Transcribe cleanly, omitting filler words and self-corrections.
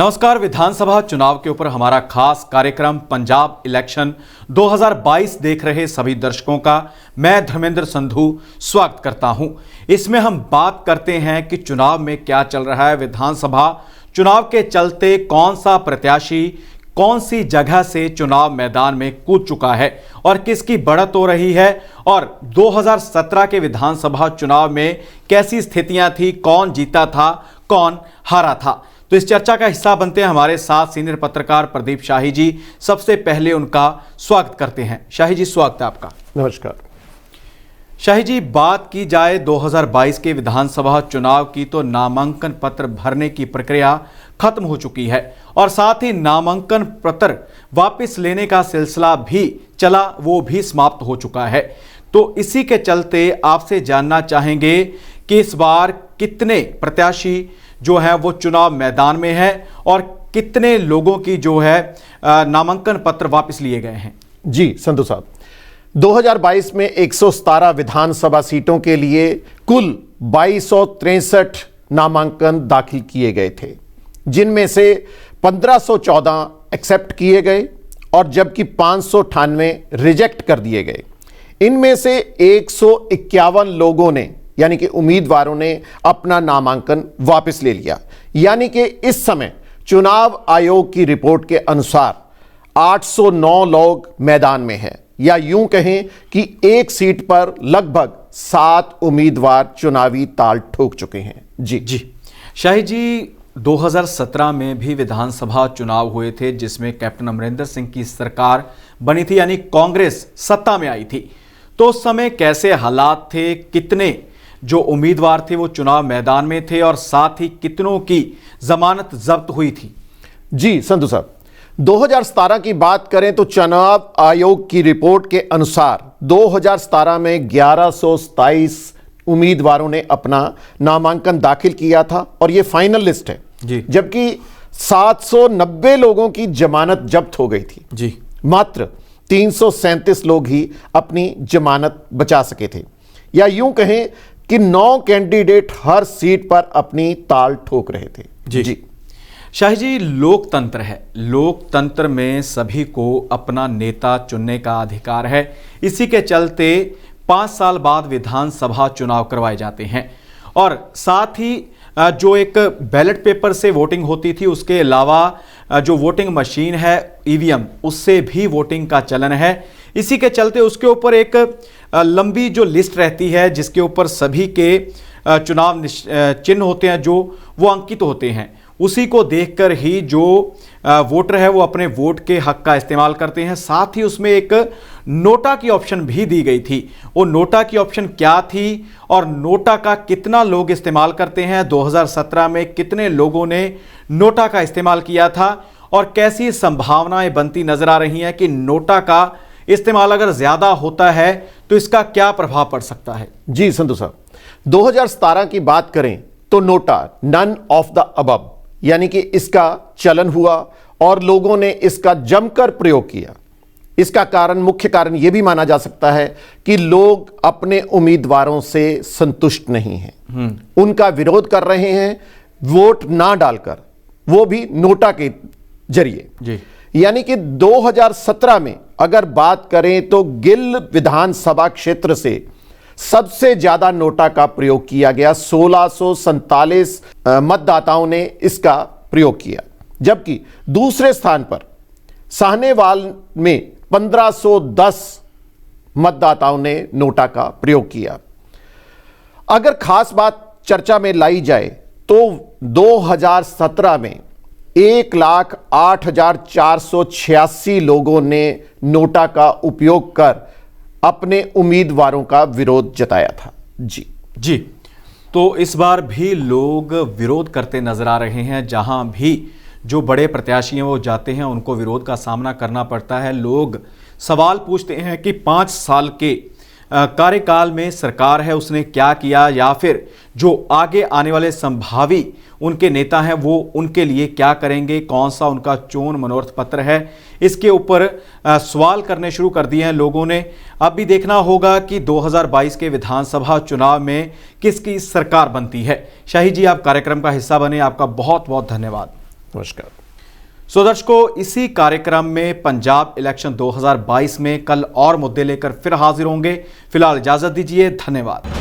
नमस्कार। विधानसभा चुनाव के ऊपर हमारा खास कार्यक्रम पंजाब इलेक्शन 2022 देख रहे सभी दर्शकों का मैं धर्मेंद्र संधू स्वागत करता हूं। इसमें हम बात करते हैं कि चुनाव में क्या चल रहा है। विधानसभा चुनाव के चलते कौन सा प्रत्याशी कौन सी जगह से चुनाव मैदान में कूद चुका है और किसकी बढ़त हो रही है, और 2017 के विधानसभा चुनाव में कैसी स्थितियां थी, कौन जीता था, कौन हारा था। तो इस चर्चा का हिस्सा बनते हैं हमारे साथ सीनियर पत्रकार प्रदीप शाही जी। सबसे पहले उनका स्वागत करते हैं। शाही जी, स्वागत है आपका। नमस्कार। शाही जी, बात की जाए 2022 के विधानसभा चुनाव की तो नामांकन पत्र भरने की प्रक्रिया खत्म हो चुकी है और साथ ही नामांकन पत्र वापस लेने का सिलसिला भी चला, वो भी समाप्त हो चुका है। तो इसी के चलते आपसे जानना चाहेंगे कि इस बार कितने प्रत्याशी जो है वो चुनाव मैदान में है और कितने लोगों की जो है नामांकन पत्र वापस लिए गए हैं। जी संधू साहब, 2022 में 117 विधानसभा सीटों के लिए कुल 2263 नामांकन दाखिल किए गए थे, जिनमें से 1514 एक्सेप्ट किए गए और जबकि 598 रिजेक्ट कर दिए गए। इनमें से 151 लोगों ने यानी कि उम्मीदवारों ने अपना नामांकन वापस ले लिया। यानी कि इस समय चुनाव आयोग की रिपोर्ट के अनुसार 809 लोग मैदान में हैं, या यूं कहें कि एक सीट पर लगभग 7 उम्मीदवार चुनावी ताल ठोक चुके हैं। जी शाही जी, 2017 में भी विधानसभा चुनाव हुए थे जिसमें कैप्टन अमरिंदर सिंह की सरकार बनी थी, यानी कांग्रेस सत्ता में आई थी। तो उस समय कैसे हालात थे, कितने जो उम्मीदवार थे वो चुनाव मैदान में थे और साथ ही कितनों की जमानत जब्त हुई थी? जी संधू साहब, 2017 की बात करें तो चुनाव आयोग की रिपोर्ट के अनुसार 2017 में 1127 उम्मीदवारों ने अपना नामांकन दाखिल किया था और ये फाइनल लिस्ट है जी। जबकि 790 लोगों की जमानत जब्त हो गई थी जी। मात्र 337 लोग ही अपनी जमानत बचा सके थे, या यूं कहें कि 9 कैंडिडेट हर सीट पर अपनी ताल ठोक रहे थे। जी शाही जी, लोकतंत्र है, लोकतंत्र में सभी को अपना नेता चुनने का अधिकार है। इसी के चलते 5 साल बाद विधानसभा चुनाव करवाए जाते हैं और साथ ही जो एक बैलेट पेपर से वोटिंग होती थी, उसके अलावा जो वोटिंग मशीन है ईवीएम, उससे भी वोटिंग का चलन है। इसी के चलते उसके ऊपर एक लंबी जो लिस्ट रहती है जिसके ऊपर सभी के चुनाव चिन्ह होते हैं, जो वो अंकित होते हैं। उसी को देखकर ही जो वोटर है वो अपने वोट के हक का इस्तेमाल करते हैं। साथ ही उसमें एक नोटा की ऑप्शन भी दी गई थी। वो नोटा की ऑप्शन क्या थी और नोटा का कितना लोग इस्तेमाल करते हैं, 2017 में कितने लोगों ने नोटा का इस्तेमाल किया था और कैसी संभावनाएं बनती नजर आ रही हैं कि नोटा का इस्तेमाल अगर ज्यादा होता है तो इसका क्या प्रभाव पड़ सकता है? जी संधू साहब, 2017 की बात करें तो NOTA none of the above यानी कि इसका चलन हुआ और लोगों ने इसका जमकर प्रयोग किया। इसका कारण, मुख्य कारण यह भी माना जा सकता है कि लोग अपने उम्मीदवारों से संतुष्ट नहीं हैं, उनका विरोध कर रहे हैं वोट ना डालकर, वो भी नोटा के जरिए जी। यानी कि 2017 में अगर बात करें तो गिल विधानसभा क्षेत्र से सबसे ज्यादा नोटा का प्रयोग किया गया। 1647 मतदाताओं ने इसका प्रयोग किया, जबकि दूसरे स्थान पर साहनेवाल में 1510 मतदाताओं ने नोटा का प्रयोग किया। अगर खास बात चर्चा में लाई जाए तो 2017 में 1,08,486 लोगों ने नोटा का उपयोग कर अपने उम्मीदवारों का विरोध जताया था। जी तो इस बार भी लोग विरोध करते नजर आ रहे हैं। जहां भी जो बड़े प्रत्याशी हैं वो जाते हैं, उनको विरोध का सामना करना पड़ता है। लोग सवाल पूछते हैं कि 5 साल के कार्यकाल में सरकार है उसने क्या किया, या फिर जो आगे आने वाले संभावी उनके नेता हैं वो उनके लिए क्या करेंगे, कौन सा उनका चोन मनोरथ पत्र है। इसके ऊपर सवाल करने शुरू कर दिए हैं लोगों ने। अब भी देखना होगा कि 2022 के विधानसभा चुनाव में किसकी सरकार बनती है। शाही जी, आप कार्यक्रम का हिस्सा बने, आपका बहुत बहुत धन्यवाद। नमस्कार। सो दर्शकों, इसी कार्यक्रम में पंजाब इलेक्शन 2022 में कल और मुद्दे लेकर फिर हाजिर होंगे। फिलहाल इजाजत दीजिए, धन्यवाद।